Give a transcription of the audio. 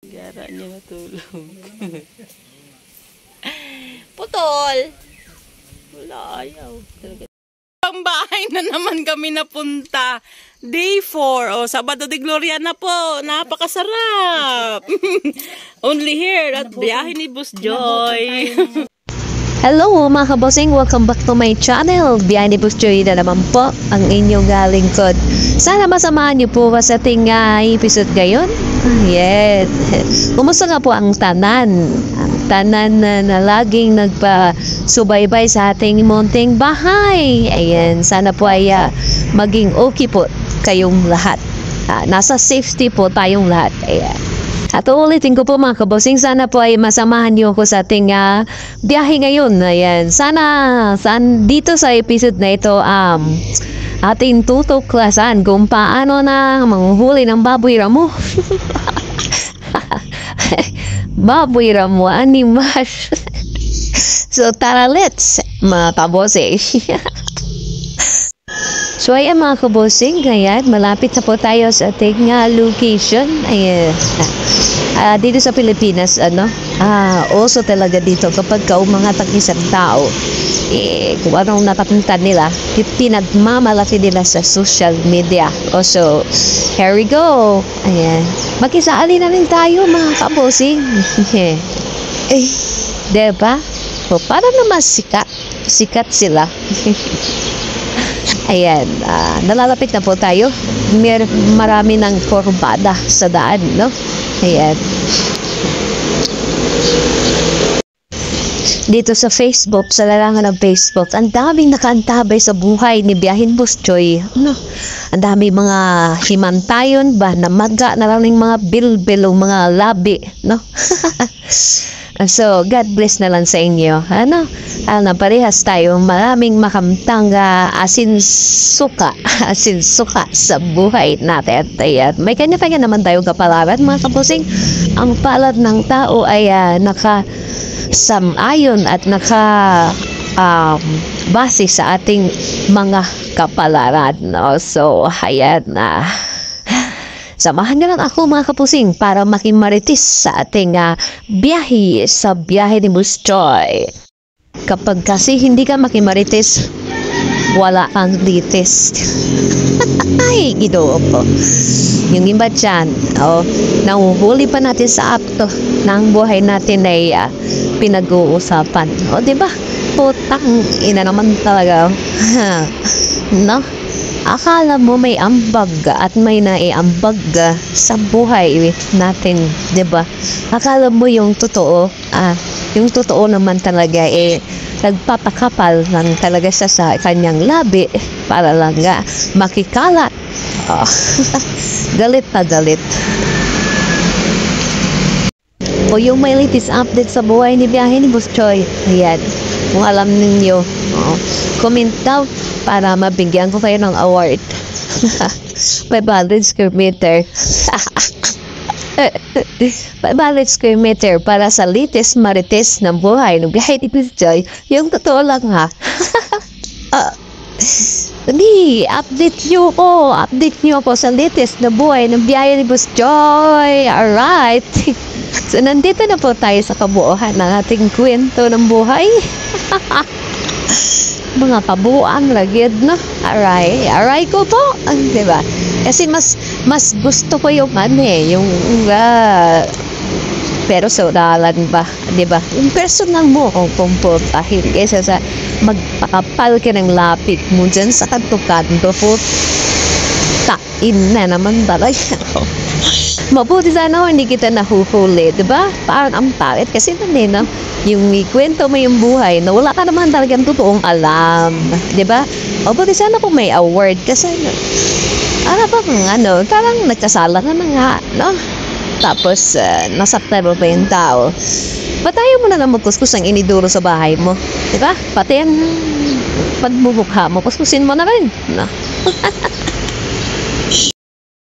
Gara niya natulog. Putol! Wala, ayaw. Ang bahay na naman kami napunta. Day 4. O, Sabado de Gloria na po. Napakasarap. Only here at biyahe ni Boss Joy. Hello mga kabosing, welcome back to my channel. Behind the Boss Joy na naman po ang inyong lingkod. Sana masamahan niyo po sa ating episode ngayon. Yes. Kumusta nga po ang tanan? Ang tanan na laging nagpasubaybay sa ating munting bahay. Ayan, sana po ay maging okay po kayong lahat. Nasa safety po tayong lahat. Ayan. At ulitin ko po mga kabosing, sana po ay masamahan niyo ako sa ating biyahe ngayon. Ayan. Sana dito sa episode na ito ating tutuklasan kung paano na manghuli ng baboy ramo. Baboy ramo, animas. So tara, let's mga kabosing. So ayan mga kabosing, ayan, malapit na po tayo sa ating location. Ayan. Dito sa Pilipinas, also talaga dito kapag umangatag isang tao, kung anong natapuntan nila, pinagmamalaki nila sa social media. Also, here we go. Ayan. Magkisaali na rin tayo mga kabosing. Diba? So, para naman sikat sila. Ayan, nalalapit na po tayo. Marami ng kurbada sa daan, no? Ayan. Dito sa Facebook, sa larangan ng Facebook, ang daming nakaantabay sa buhay ni Biyahin Boss Joy. Ang daming mga himantayon ba, namaga na lang ng mga bilbil o mga labi, no? So, God bless na lang sa inyo. Na parehas tayo, maraming makamtang asin suka sa buhay natin. Ayan. May kanya-kanya naman tayong kapalaran, mga kabosing. Ang palad ng tao ay nakasam-ayon at base sa ating mga kapalaran. No? So, ayan na. Samahan niyo lang ako mga kapusing para makimaritis sa ating biyahe sa biyahe ni Boss Joy. Kapag kasi hindi ka makimaritis, wala kang litis. Ay, ginoo po. Yung iba dyan, nahuhuli pa natin sa akto ng buhay natin ay pinag-uusapan. O, diba? Putang ina naman talaga. No? Akala mo may ambag at may naiambag sa buhay natin, 'di ba? Akala mo yung totoo naman talaga nagpapakapal lang talaga sa kanyang labi para lang makikalat. Galit na galit. O yung may latest update sa buhay ni Biyahe ni Boss Joy. Ayan. Kung alam ninyo, comment down para mabigyan ko kayo ng award. 500 square meter. 500 square meter para sa latest marites ng buhay ng Biyahe ni Boss Joy. Yung totoo lang ha. Hindi, update nyo ako sa latest na buhay ng Biyahe ni Boss Joy. Alright. So, nandito na po tayo sa kabuuhan ng ating kwento ng buhay. Mga kabuuan, ragid, no? Aray ko po. Diba? Kasi mas gusto ko yung pero sa udalan ba? Diba? Yung personal mo kung pumputahin kaysa sa magpakapal ka ng lapit mo dyan sa kanto-kanto po. Tain na naman talaga. Mabuti sana hindi kita nahuhuli, diba? Parang ang pangit kasi yung ikwento mo yung buhay na wala ka naman talagang totoong alam, diba? Mabuti sana kung may award kasi parang nagkasala ka na nga, no? Tapos nasaktan mo pa yung tao. Patayo mo na lang magkuskus ang iniduro sa bahay mo, diba? Pati ang pagmumukha mo, kuskusin mo na rin, no?